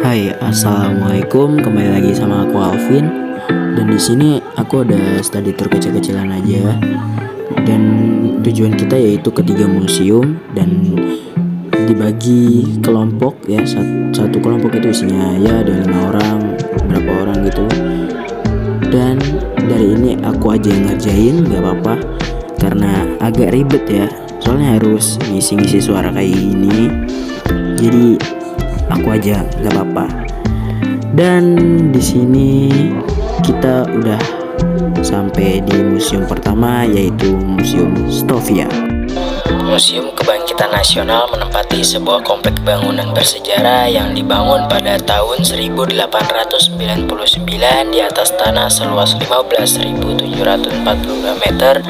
Hai, assalamualaikum. Kembali lagi sama aku Alvin. Dan di sini aku ada study tour kecil-kecilan aja. Dan tujuan kita yaitu ke 3 museum dan dibagi kelompok ya. Satu kelompok itu isinya ya ada 5 orang, berapa orang gitu. Dan dari ini aku aja yang ngerjain, gak apa-apa. Karena agak ribet ya. Soalnya harus ngisi-ngisi suara kayak gini. Jadi aku aja gak apa-apa. Dan di sini kita udah sampai di museum pertama, yaitu Museum Stovia. Museum Kebangkitan Nasional menempati sebuah komplek bangunan bersejarah yang dibangun pada tahun 1899 di atas tanah seluas 15.742 meter.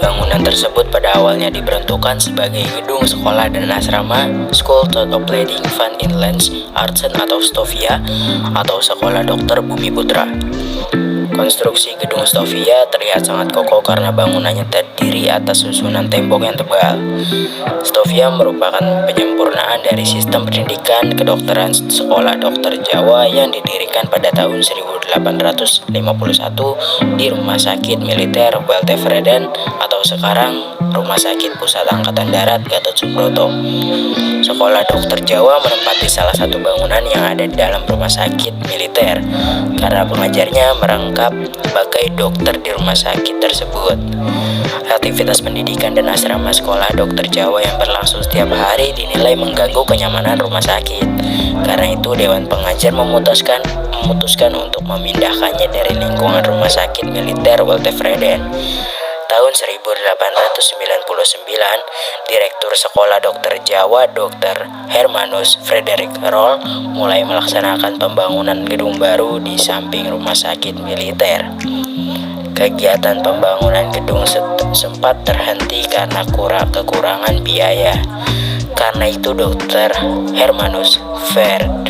Bangunan tersebut pada awalnya diperuntukkan sebagai gedung sekolah dan asrama School of Leading Fun Inland Arts atau Stovia atau Sekolah Dokter Bumi Putra. Konstruksi gedung Stovia terlihat sangat kokoh karena bangunannya terdiri atas susunan tembok yang tebal. Stovia merupakan penyempurnaan dari sistem pendidikan kedokteran Sekolah Dokter Jawa yang didirikan pada tahun 1851 di Rumah Sakit Militer Weltevreden atau sekarang Rumah Sakit Pusat Angkatan Darat Gatot Subroto. Sekolah Dokter Jawa menempati salah satu bangunan yang ada di dalam rumah sakit militer karena pengajarnya merangkap sebagai dokter di rumah sakit tersebut. Aktivitas pendidikan dan asrama sekolah dokter Jawa yang berlangsung setiap hari dinilai mengganggu kenyamanan rumah sakit. Karena itu Dewan Pengajar memutuskan untuk memindahkannya dari lingkungan rumah sakit militer Weltevreden. Tahun 1899, Direktur Sekolah Dokter Jawa Dr. Hermanus Frederik Roll mulai melaksanakan pembangunan gedung baru di samping rumah sakit militer. Kegiatan pembangunan gedung sempat terhenti karena kekurangan biaya. Karena itu Dr. Hermanus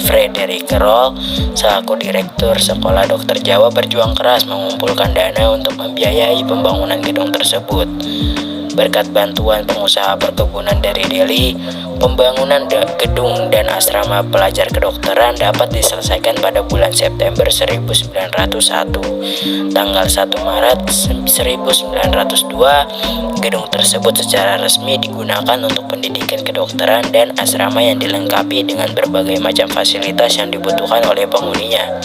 Frederik Roll selaku Direktur Sekolah Dokter Jawa berjuang keras mengumpulkan dana untuk membiayai pembangunan gedung tersebut. Berkat bantuan pengusaha perkebunan dari Delhi, pembangunan gedung dan asrama pelajar kedokteran dapat diselesaikan pada bulan September 1901. Tanggal 1 Maret 1902, gedung tersebut secara resmi digunakan untuk pendidikan kedokteran dan asrama yang dilengkapi dengan berbagai macam fasilitas yang dibutuhkan oleh penghuninya.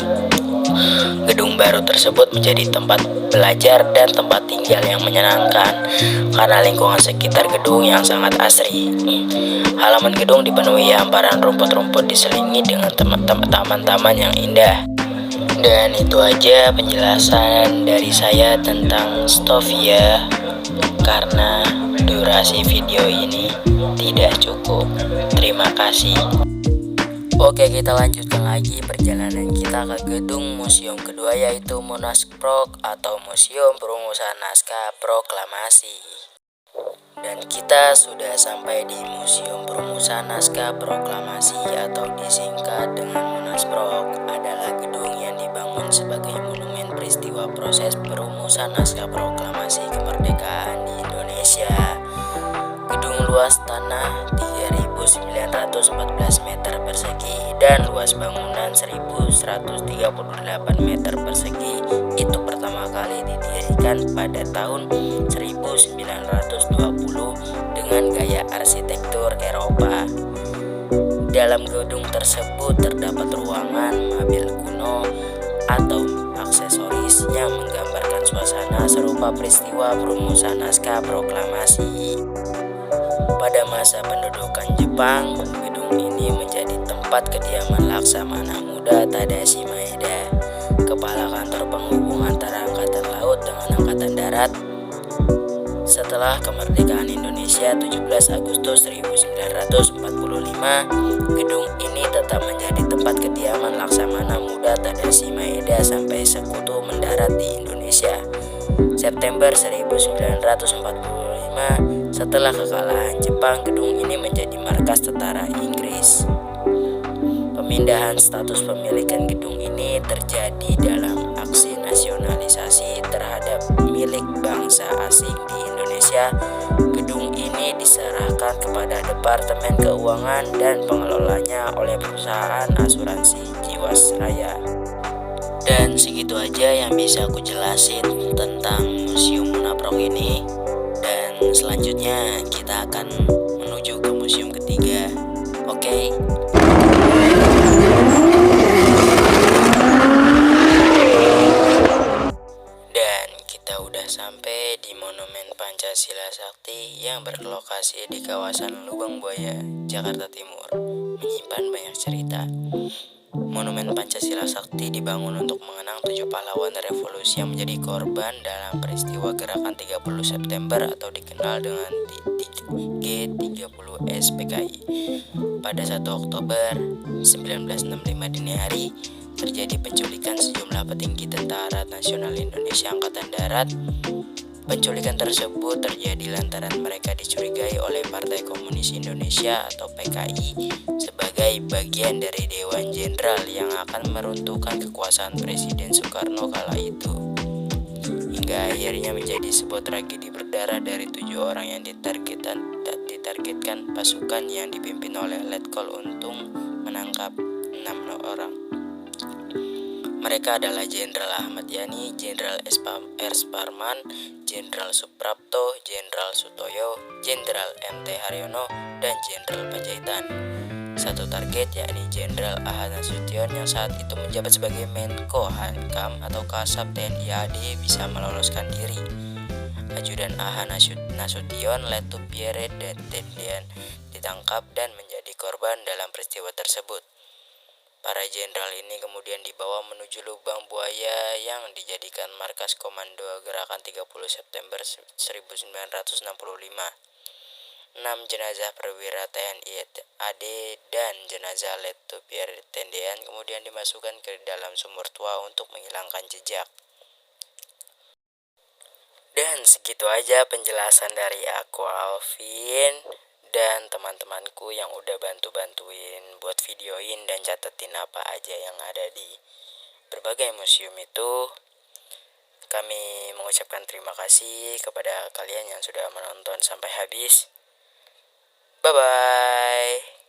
Gedung baru tersebut menjadi tempat belajar dan tempat tinggal yang menyenangkan karena lingkungan sekitar gedung yang sangat asri. Halaman gedung dipenuhi hamparan rumput-rumput diselingi dengan taman-taman yang indah. Dan itu aja penjelasan dari saya tentang Stovia karena durasi video ini tidak cukup. Terima kasih. Oke, kita lanjutkan lagi perjalanan kita ke gedung museum kedua, yaitu Monasprok atau Museum Perumusan Naskah Proklamasi. Dan kita sudah sampai di Museum Perumusan Naskah Proklamasi atau disingkat dengan Monasprok. Adalah gedung yang dibangun sebagai monumen peristiwa proses perumusan naskah proklamasi kemerdekaan di Indonesia. Gedung luas tanah 3.914 meter persegi dan luas bangunan 1.138 meter persegi itu pertama kali didirikan pada tahun 1920 dengan gaya arsitektur Eropa. Dalam gedung tersebut terdapat ruangan mobil kuno atau aksesoris yang menggambarkan suasana serupa peristiwa perumusan naskah proklamasi. Pada masa pendudukan Jepang, gedung ini menjadi tempat kediaman Laksamana Muda Tadashi Maeda, Kepala Kantor Penghubung antara Angkatan Laut dengan Angkatan Darat. Setelah kemerdekaan Indonesia 17 Agustus 1945, gedung ini tetap menjadi tempat kediaman Laksamana Muda Tadashi Maeda sampai Sekutu mendarat di Indonesia. September 1945, setelah kekalahan Jepang, gedung ini menjadi markas tentara Inggris. Pemindahan status pemilikan gedung ini terjadi dalam aksi nasionalisasi terhadap milik bangsa asing di Indonesia. Indonesia. Gedung ini diserahkan kepada Departemen Keuangan dan pengelolanya oleh perusahaan asuransi Jiwasraya. Dan segitu aja yang bisa aku jelasin tentang Museum Munaprok ini. Dan selanjutnya kita akan menuju ke museum ketiga. Oke. Dan kita udah sampai di Monumen Pancasila Sakti yang berlokasi di kawasan Lubang Buaya, Jakarta Timur, menyimpan banyak cerita. Monumen Pancasila Sakti dibangun untuk mengenang 7 pahlawan revolusi yang menjadi korban dalam peristiwa gerakan 30 September atau dikenal dengan G30 SPKI. Pada 1 Oktober 1965 dini hari, terjadi penculikan sejumlah petinggi Tentara Nasional Indonesia Angkatan Darat. Penculikan tersebut terjadi lantaran mereka dicurigai oleh Partai Komunis Indonesia atau PKI sebagai bagian dari Dewan Jenderal yang akan meruntuhkan kekuasaan Presiden Soekarno kala itu. Hingga akhirnya menjadi sebuah tragedi berdarah dari 7 orang yang ditargetkan pasukan yang dipimpin oleh Letkol Untung menangkap 6 orang. Mereka adalah Jenderal Ahmad Yani, Jenderal R. Sparman, Jenderal Suprapto, Jenderal Sutoyo, Jenderal M.T. Haryono, dan Jenderal Panjaitan. Satu target yakni Jenderal A. Nasution yang saat itu menjabat sebagai Menko Hankam atau Kasab TNI AD bisa meloloskan diri. Ajudan A. Nasution, Letu Pierre Tendian ditangkap dan menjadi korban dalam peristiwa tersebut. Para jenderal ini kemudian dibawa menuju Lubang Buaya yang dijadikan markas komando gerakan 30 September 1965. 6 jenazah perwira TNI AD dan jenazah Letu Pierre Tendian kemudian dimasukkan ke dalam sumur tua untuk menghilangkan jejak. Dan segitu aja penjelasan dari aku, Alvin, dan teman-temanku yang udah bantuin buat videoin dan catetin apa aja yang ada di berbagai museum itu. Kami mengucapkan terima kasih kepada kalian yang sudah menonton sampai habis. Bye-bye.